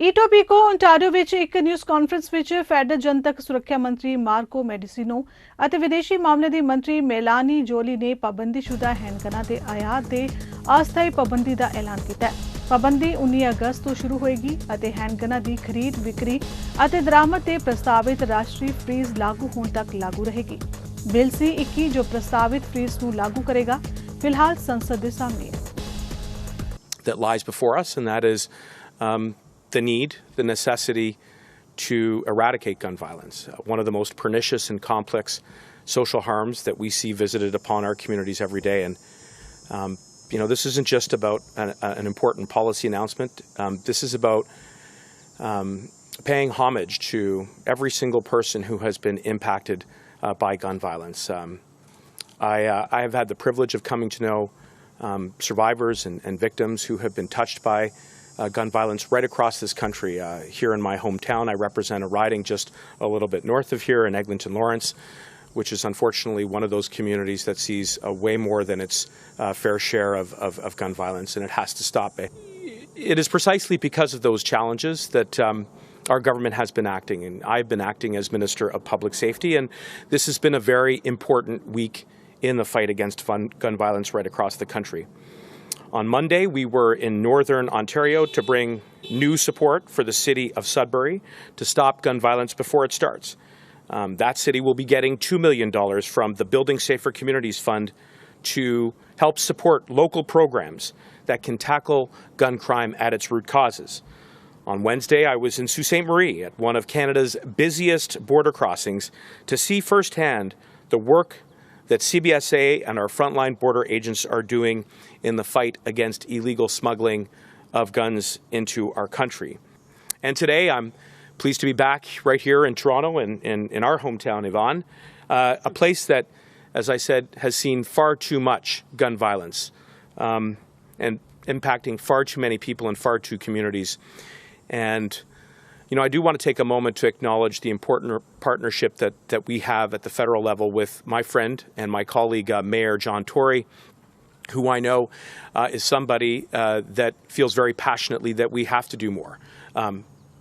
ਈਟੋਬੀਕੋ Ontario ਵਿੱਚ ਇੱਕ news conference ਵਿੱਚ ਫੈਡਰਲ ਜਨਤਕ ਸੁਰੱਖਿਆ ਮੰਤਰੀ ਮਾਰਕੋ ਮੈਡੀਸੀਨੋ ਅਤੇ ਵਿਦੇਸ਼ੀ ਮਾਮਲੇ ਦੀ ਮੰਤਰੀ ਮੇਲਾਨੀ ਜੋਲੀ ਨੇ ਪਾਬੰਦੀਸ਼ੁਦਾ ਹੈਂਡਗਨਾਂ ਦੇ ਆਯਾਤ ਦੇ ਅਸਥਾਈ ਪਾਬੰਦੀ ਦਾ ਐਲਾਨ ਕੀਤਾ ਹੈ। ਪਾਬੰਦੀ 19 ਅਗਸਤ ਤੋਂ ਸ਼ੁਰੂ ਹੋਏਗੀ ਅਤੇ ਹੈਂਡਗਨਾਂ ਦੀ ਖਰੀਦ, ਵਿਕਰੀ ਅਤੇ ਦਰਾਮਦ ਤੇ ਪ੍ਰਸਤਾਵਿਤ ਰਾਸ਼ਟਰੀ ਫ੍ਰੀਜ਼ ਲਾਗੂ ਹੋਣ ਤੱਕ ਲਾਗੂ ਰਹੇਗੀ। ਬਿੱਲ C-21 ਜੋ ਪ੍ਰਸਤਾਵਿਤ ਫ੍ਰੀਜ਼ ਨੂੰ ਲਾਗੂ ਕਰੇਗਾ, ਫਿਲਹਾਲ ਸੰਸਦ ਦੇ ਸਾਹਮਣੇ ਹੈ। That lies before us, and that is the need, the necessity to eradicate gun violence, one of the most pernicious and complex social harms that we see visited upon our communities every day. And this isn't just about an important policy announcement. This is about paying homage to every single person who has been impacted by gun violence. I have had the privilege of coming to know survivors and victims who have been touched by gun violence right across this country. Here in my hometown, I represent a riding just a little bit north of here in Eglinton Lawrence, which is unfortunately one of those communities that sees way more than its fair share of gun violence, and it has to stop. It is precisely because of those challenges that our government has been acting, and I've been acting as Minister of Public Safety, and this has been a very important week in the fight against gun violence right across the country. On Monday, we were in Northern Ontario to bring new support for the city of Sudbury to stop gun violence before it starts. That city will be getting $2 million from the Building Safer Communities Fund to help support local programs that can tackle gun crime at its root causes. On Wednesday, I was in Sault Ste. Marie at one of Canada's busiest border crossings to see firsthand the work that CBSA and our frontline border agents are doing in the fight against illegal smuggling of guns into our country. And today I'm pleased to be back right here in Toronto, in our hometown, Yvonne, a place that, as I said, has seen far too much gun violence and impacting far too many people in far too communities. And I do want to take a moment to acknowledge the important partnership that we have at the federal level with my friend and my colleague, Mayor John Tory, who I know is somebody that feels very passionately that we have to do more.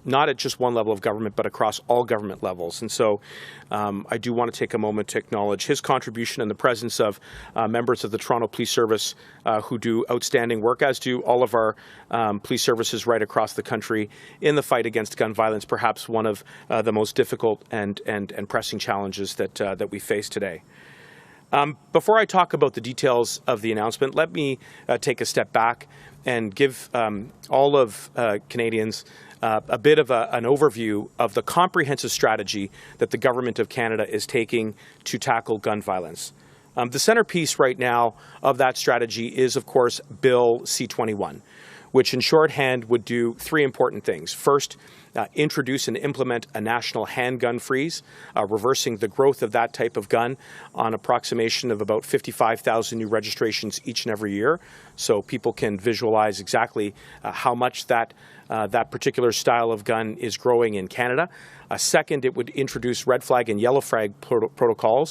Not at just one level of government, but across all government levels. And so I do want to take a moment to acknowledge his contribution in the presence of members of the Toronto Police Service who do outstanding work, as do all of our police services right across the country in the fight against gun violence, perhaps one of the most difficult and pressing challenges that we face today. Before I talk about the details of the announcement, let me take a step back and give all of Canadians a bit of an overview of the comprehensive strategy that the Government of Canada is taking to tackle gun violence. The centerpiece right now of that strategy is, of course, Bill C-21, which in shorthand would do three important things. First, introduce and implement a national handgun freeze, reversing the growth of that type of gun on approximation of about 55,000 new registrations each and every year, so people can visualize exactly how much that particular style of gun is growing in Canada. Second, it would introduce red flag and yellow flag protocols